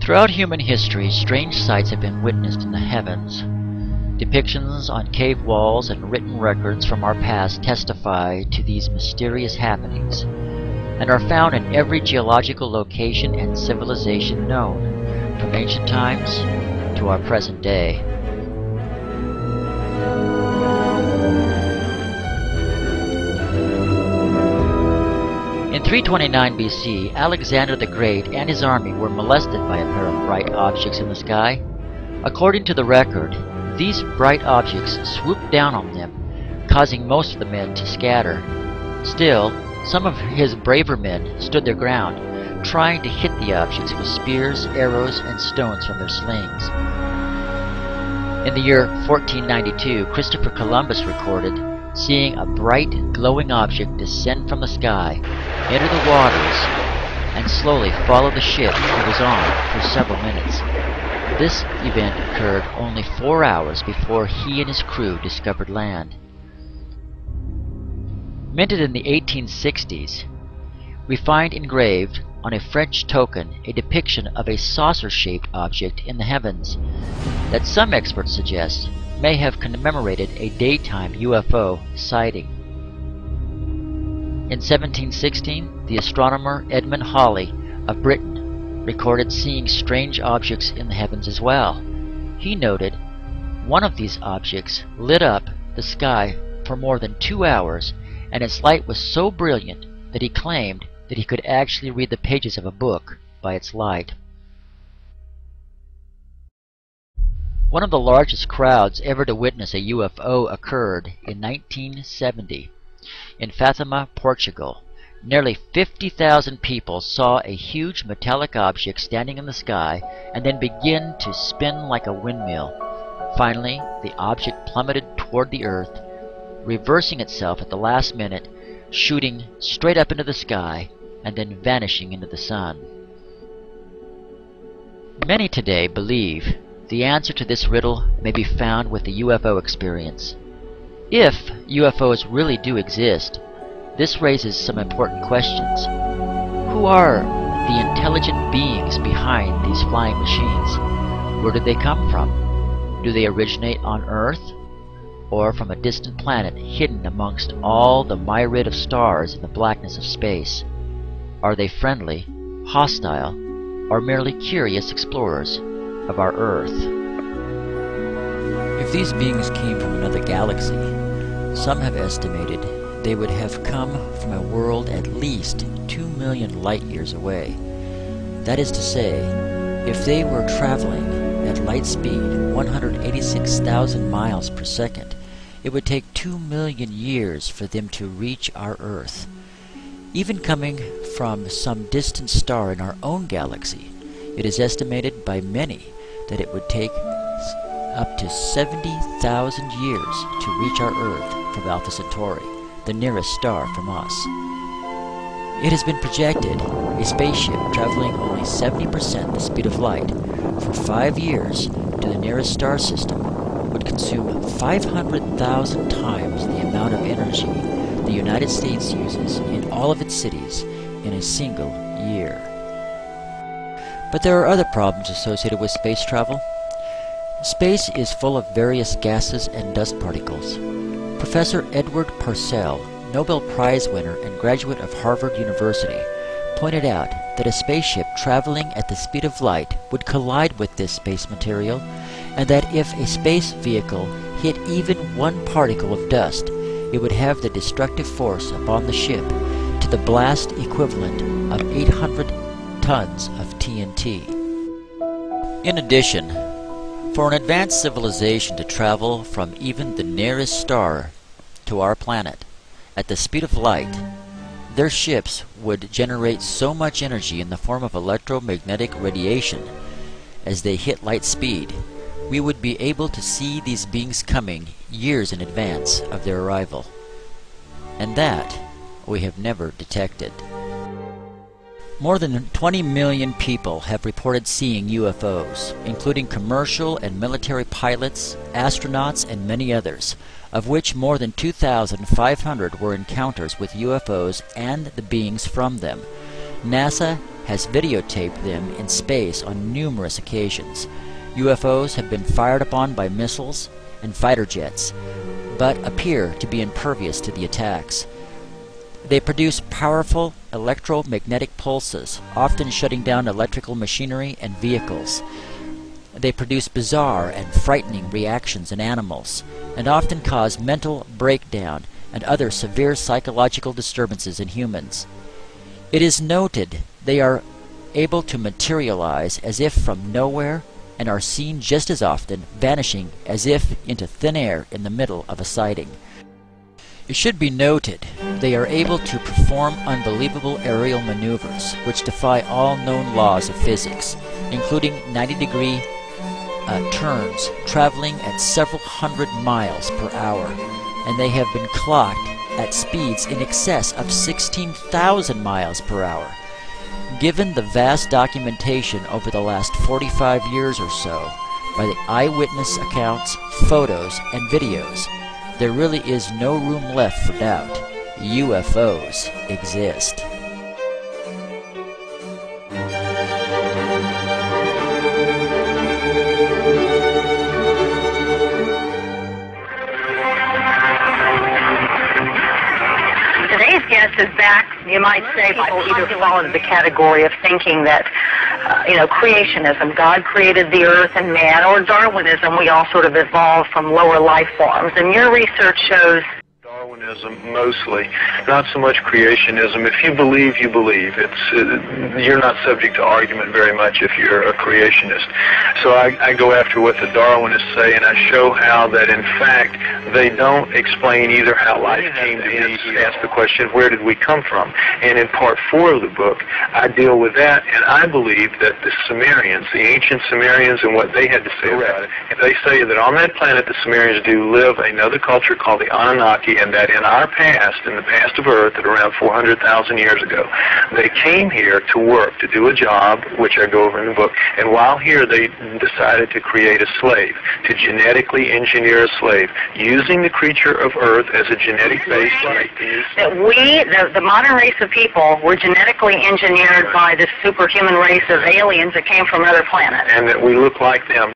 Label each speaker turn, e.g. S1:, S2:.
S1: Throughout human history, strange sights have been witnessed in the heavens. Depictions on cave walls and written records from our past testify to these mysterious happenings, and are found in every geological location and civilization known, from ancient times to our present day. In 329 BC, Alexander the Great and his army were molested by a pair of bright objects in the sky. According to the record, these bright objects swooped down on them, causing most of the men to scatter. Still, some of his braver men stood their ground, trying to hit the objects with spears, arrows, and stones from their slings. In the year 1492, Christopher Columbus recorded seeing a bright, glowing object descend from the sky, enter the waters, and slowly follow the ship he was on for several minutes. This event occurred only 4 hours before he and his crew discovered land. Minted in the 1860s, we find engraved on a French token a depiction of a saucer-shaped object in the heavens that some experts suggest may have commemorated a daytime UFO sighting. In 1716, the astronomer Edmund Halley of Britain recorded seeing strange objects in the heavens as well. He noted one of these objects lit up the sky for more than 2 hours, and its light was so brilliant that he claimed that he could actually read the pages of a book by its light. One of the largest crowds ever to witness a UFO occurred in 1970 in Fatima, Portugal. Nearly 50,000 people saw a huge metallic object standing in the sky and then begin to spin like a windmill. Finally, the object plummeted toward the earth, reversing itself at the last minute, shooting straight up into the sky and then vanishing into the sun. Many today believe the answer to this riddle may be found with the UFO experience. If UFOs really do exist, this raises some important questions. Who are the intelligent beings behind these flying machines? Where did they come from? Do they originate on Earth, or from a distant planet hidden amongst all the myriad of stars in the blackness of space? Are they friendly, hostile, or merely curious explorers of our Earth? If these beings came from another galaxy, some have estimated they would have come from a world at least 2 million light years away. That is to say, if they were traveling at light speed 186,000 miles per second, it would take 2 million years for them to reach our Earth. Even coming from some distant star in our own galaxy, it is estimated by many that it would take up to 70,000 years to reach our Earth from Alpha Centauri, the nearest star from us. It has been projected a spaceship traveling only 70% the speed of light for 5 years to the nearest star system would consume 500,000 times the amount of energy the United States uses in all of its cities in a single year. But there are other problems associated with space travel. Space is full of various gases and dust particles. Professor Edward Purcell, Nobel Prize winner and graduate of Harvard University, pointed out that a spaceship traveling at the speed of light would collide with this space material, and that if a space vehicle hit even one particle of dust, it would have the destructive force upon the ship to the blast equivalent of 800 tons of TNT. In addition, for an advanced civilization to travel from even the nearest star to our planet at the speed of light, their ships would generate so much energy in the form of electromagnetic radiation as they hit light speed, we would be able to see these beings coming years in advance of their arrival. And that we have never detected. More than 20 million people have reported seeing UFOs, including commercial and military pilots, astronauts, and many others, of which more than 2,500 were encounters with UFOs and the beings from them. NASA has videotaped them in space on numerous occasions. UFOs have been fired upon by missiles and fighter jets, but appear to be impervious to the attacks. They produce powerful electromagnetic pulses, often shutting down electrical machinery and vehicles. They produce bizarre and frightening reactions in animals, and often cause mental breakdown and other severe psychological disturbances in humans. It is noted they are able to materialize as if from nowhere and are seen just as often vanishing as if into thin air in the middle of a sighting. It should be noted they are able to perform unbelievable aerial maneuvers which defy all known laws of physics, including 90-degree turns traveling at several hundred miles per hour, and they have been clocked at speeds in excess of 16,000 miles per hour. Given the vast documentation over the last 45 years or so by the eyewitness accounts, photos, and videos, there really is no room left for doubt. UFOs exist.
S2: Today's guest is back, you might say, people either fall into the category of thinking that, creationism, God created the earth and man, or Darwinism, we all sort of evolved from lower life forms. And your research shows
S3: Darwinism mostly, not so much creationism. If you believe, you believe. You're not subject to argument very much if you're a creationist. So I go after what the Darwinists say, and I show how that in fact they don't explain either how life came to be. Ask the question, where did we come from? And in part 4 of the book, I deal with that, and I believe that the Sumerians, the ancient Sumerians, and what they had to say about it, they say that on that planet the Sumerians do live another culture called the Anunnaki, and that in our past, in the past of Earth, at around 400,000 years ago, they came here to work, to do a job, which I go over in the book, and while here they decided to create a slave, to genetically engineer a slave, using the creature of Earth as a genetic base.
S2: That we, the modern race of people, were genetically engineered by this superhuman race of aliens that came from other planets.
S3: And that we look like them.